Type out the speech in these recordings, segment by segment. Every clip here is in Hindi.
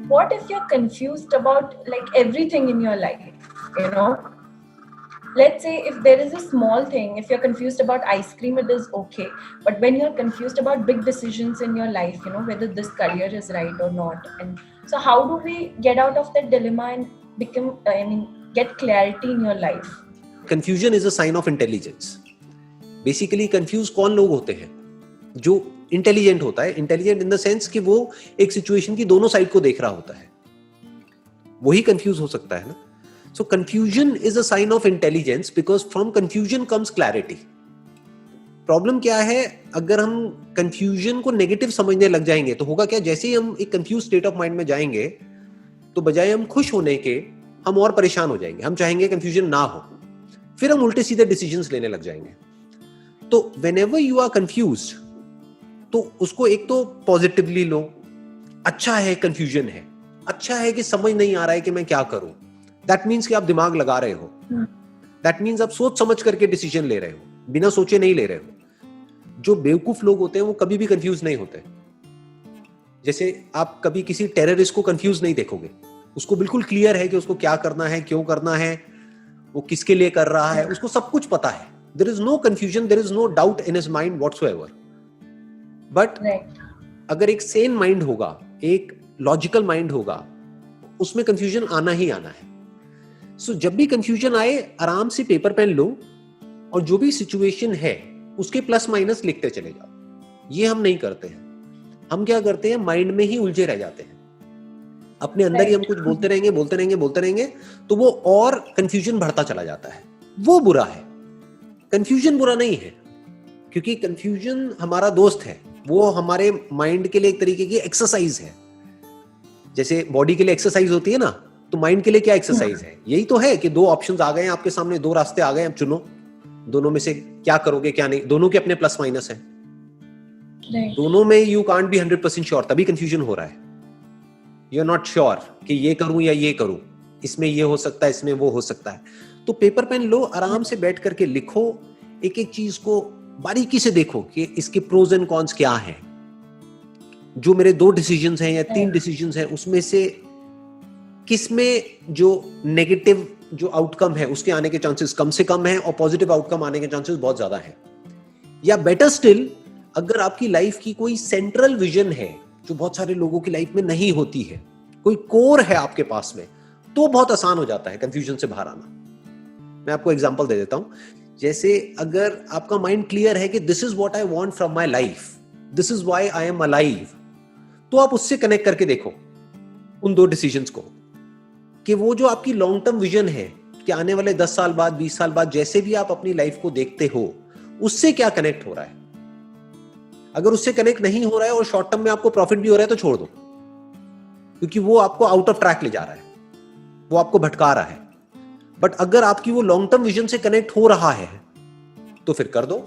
What if you're confused about like everything in your life? You know, let's say if there is a small thing, if you're confused about ice cream, it is okay. But when you're confused about big decisions in your life, you know, whether this career is right or not. And so how do we get out of that dilemma and get clarity in your life? Confusion is a sign of intelligence. Basically confused कौन लोग होते हैं? जो इंटेलिजेंट होता है. इंटेलिजेंट इन द सेंस कि वो एक सिचुएशन की दोनों साइड को देख रहा होता है, वही कंफ्यूज हो सकता है ना. So confusion is a sign of intelligence because from confusion comes clarity. Problem क्या है, अगर हम कंफ्यूजन को नेगेटिव समझने लग जाएंगे तो होगा क्या, जैसे ही हम एक कंफ्यूज स्टेट ऑफ माइंड में जाएंगे तो बजाय हम खुश होने के हम और परेशान हो जाएंगे. हम चाहेंगे कंफ्यूजन ना हो, फिर हम उल्टे सीधे डिसीजंस लेने लग जाएंगे. तो व्हेनेवर यू आर कंफ्यूज्ड तो उसको एक तो पॉजिटिवली लो. अच्छा है कंफ्यूजन है, अच्छा है कि समझ नहीं आ रहा है कि मैं क्या करूं. दैट मीन्स कि आप दिमाग लगा रहे हो. दैट मीन्स आप सोच समझ करके डिसीजन ले रहे हो, बिना सोचे नहीं ले रहे हो. जो बेवकूफ लोग होते हैं वो कभी भी कंफ्यूज नहीं होते. जैसे आप कभी किसी टेररिस्ट को कंफ्यूज नहीं देखोगे, उसको बिल्कुल क्लियर है कि उसको क्या करना है, क्यों करना है, वो किसके लिए कर रहा है, उसको सब कुछ पता है. There is no confusion, there is no doubt in his mind whatsoever. But अगर एक सेन माइंड होगा, एक लॉजिकल माइंड होगा, उसमें कंफ्यूजन आना ही आना है. सो जब भी कंफ्यूजन आए आराम से पेपर पेन लो और जो भी सिचुएशन है उसके प्लस माइनस लिखते चले जाओ. ये हम नहीं करते हैं. हम क्या करते हैं, माइंड में ही उलझे रह जाते हैं. अपने अंदर ही हम कुछ बोलते रहेंगे तो वो और कंफ्यूजन बढ़ता चला जाता है. वो बुरा है. कंफ्यूजन बुरा नहीं है, क्योंकि कंफ्यूजन हमारा दोस्त है. वो हमारे माइंड के लिए एक तरीके की एक्सरसाइज है. जैसे बॉडी के लिए एक्सरसाइज होती है ना, तो माइंड के लिए क्या एक्सरसाइज है? यही तो है कि दो ऑप्शंस आ गए हैं आपके सामने, दो रास्ते आ गए, आप चुनो. दोनों में से क्या करोगे क्या नहीं. दोनों के अपने प्लस माइनस है. दोनों में यू कांट बी 100% श्योर, तभी कंफ्यूजन हो रहा है. यू आर नॉट श्योर कि ये करूं या ये करूं, इसमें ये हो सकता है, इसमें वो हो सकता है. तो पेपर पेन लो, आराम से बैठ करके लिखो, एक एक चीज को बारीकी से देखो कि इसके प्रोज एंड कॉन्स क्या हैं. जो मेरे 2 डिसीजंस हैं या 3 डिसीजंस हैं, उसमें से किसमें जो नेगेटिव जो आउटकम है उसके आने के चांसेस कम से कम है और पॉजिटिव आउटकम आने के चांसेस बहुत ज्यादा है. या बेटर स्टिल, अगर आपकी लाइफ की कोई सेंट्रल विजन है जो बहुत सारे लोगों की लाइफ में नहीं होती है, कोई कोर है आपके पास में, तो बहुत आसान हो जाता है कंफ्यूजन से बाहर आना. मैं आपको एग्जांपल दे देता हूं. जैसे अगर आपका माइंड क्लियर है कि this is what I want from my life, this is why I am alive, तो आप उससे कनेक्ट करके देखो उन 2 डिसीजंस को, कि वो जो आपकी लॉन्ग टर्म विजन है कि आने वाले 10 साल बाद, 20 साल बाद, जैसे भी आप अपनी लाइफ को देखते हो, उससे क्या कनेक्ट हो रहा है. अगर उससे कनेक्ट नहीं हो रहा है और शॉर्ट टर्म में आपको प्रॉफिट भी हो रहा है तो छोड़ दो, क्योंकि वो आपको आउट ऑफ ट्रैक ले जा रहा है, वो आपको भटका रहा है. बट अगर आपकी वो लॉन्ग टर्म विजन से कनेक्ट हो रहा है तो फिर कर दो.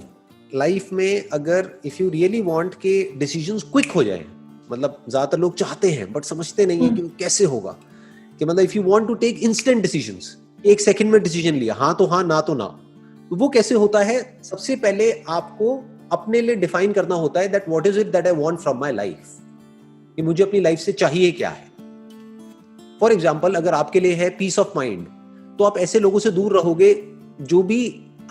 लाइफ में अगर इफ यू रियली वांट के डिसीजंस क्विक हो जाए, मतलब ज्यादातर लोग चाहते हैं बट समझते नहीं है कि कैसे होगा, कि मतलब if you want to take instant decisions, 1 second में डिसीजन लिया, हाँ तो हाँ, ना तो ना, तो वो कैसे होता है? सबसे पहले आपको अपने लिए डिफाइन करना होता है that what is it that I want from my life, कि मुझे अपनी लाइफ से चाहिए क्या है. फॉर एग्जाम्पल, अगर आपके लिए है पीस ऑफ माइंड, तो आप ऐसे लोगों से दूर रहोगे जो भी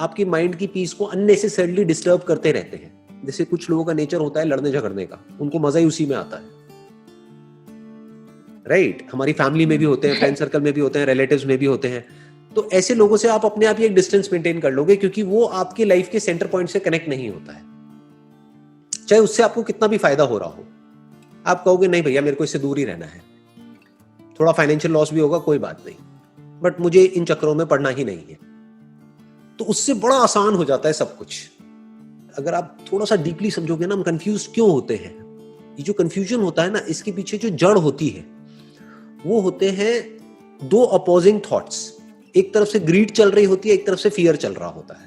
आपकी माइंड की पीस को अननेसेसरली डिस्टर्ब करते रहते हैं. जैसे कुछ लोगों का नेचर होता है लड़ने झगड़ने का, उनको मजा ही उसी में आता है. राइट? हमारी फैमिली में भी होते हैं, फ्रेंड सर्कल में भी होते हैं, रिलेटिव्स में भी होते हैं. तो ऐसे लोगों से आप अपने आप ही एक डिस्टेंस मेंटेन कर लोगे, क्योंकि वो आपके लाइफ के सेंटर पॉइंट से कनेक्ट नहीं होता है. चाहे उससे आपको कितना भी फायदा हो रहा हो, आप कहोगे नहीं भैया मेरे को इससे दूर ही रहना है, थोड़ा फाइनेंशियल लॉस भी होगा कोई बात नहीं, बट मुझे इन चक्करों में पड़ना ही नहीं है. तो उससे बड़ा आसान हो जाता है सब कुछ. अगर आप थोड़ा सा डीपली समझोगे ना, हम कंफ्यूज क्यों होते हैं, ये जो कंफ्यूजन होता है ना, इसके पीछे जो जड़ होती है वो होते हैं 2 अपोजिंग थॉट्स. एक तरफ से ग्रीड चल रही होती है, एक तरफ से फियर चल रहा होता है.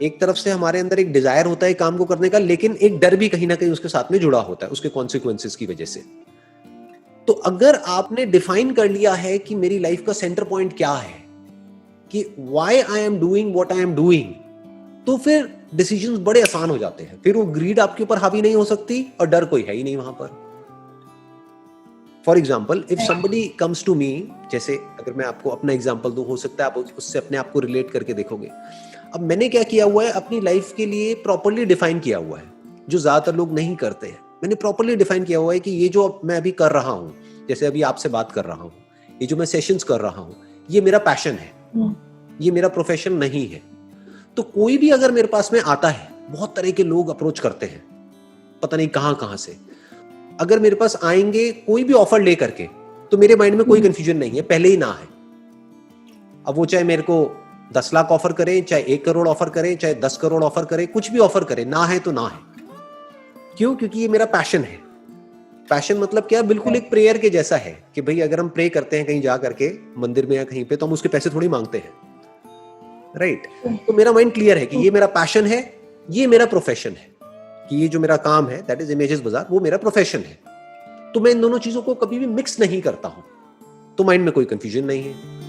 एक तरफ से हमारे अंदर एक डिजायर होता है काम को करने का, लेकिन एक डर भी कहीं ना कहीं उसके साथ में जुड़ा होता है, उसके कॉन्सिक्वेंसेस की वजह से. तो अगर आपने डिफाइन कर लिया है कि मेरी लाइफ का सेंटर पॉइंट क्या है, कि why I am doing what I am doing, तो फिर डिसीजंस बड़े आसान हो जाते हैं। फिर वो ग्रीड आपके ऊपर हावी नहीं हो सकती और डर कोई है ही नहीं वहां पर। For example, if somebody comes to me, जैसे अगर मैं आपको अपना एग्जाम्पल दूं, हो सकता है आप उससे अपने आप को रिलेट करके देखोगे। अब मैंने क्या किया हुआ है, अपनी लाइफ के लिए प्रॉपरली डिफाइन किया हुआ है, जो ज्यादातर लोग नहीं करते हैं। मैंने प्रॉपरली डिफाइन किया हुआ है कि ये जो मैं अभी कर रहा हूं, जैसे अभी आपसे बात कर रहा हूं, ये जो मैं सेशंस कर रहा हूं, ये मेरा पैशन है, ये मेरा प्रोफेशन नहीं है। तो कोई भी अगर मेरे पास में आता है, बहुत तरह के लोग अप्रोच करते हैं, पता नहीं कहां से, अगर मेरे पास आएंगे कोई भी ऑफर लेकर के, तो मेरे माइंड में कोई कंफ्यूजन नहीं है, पहले ही ना है। अब वो चाहे मेरे को 10 लाख ऑफर करे, चाहे 1 करोड़ ऑफर करे, चाहे 10 करोड़ ऑफर करे, कुछ भी ऑफर करे, ना है तो ना है। क्यों? क्योंकि ये मेरा पैशन है। पैशन मतलब क्या? बिल्कुल एक प्रेयर के जैसा है कि भाई अगर हम प्रे करते हैं कहीं जा करके मंदिर में या कहीं पे, तो हम उसके पैसे थोड़ी मांगते हैं, राइट? तो मेरा माइंड क्लियर है कि ये मेरा पैशन है, ये मेरा प्रोफेशन है, कि ये जो मेरा काम है, दैट इज इमेजेस बाजार, वो मेरा प्रोफेशन है। तो मैं इन दोनों चीजों को कभी भी मिक्स नहीं करता हूं, तो माइंड में कोई कंफ्यूजन नहीं है।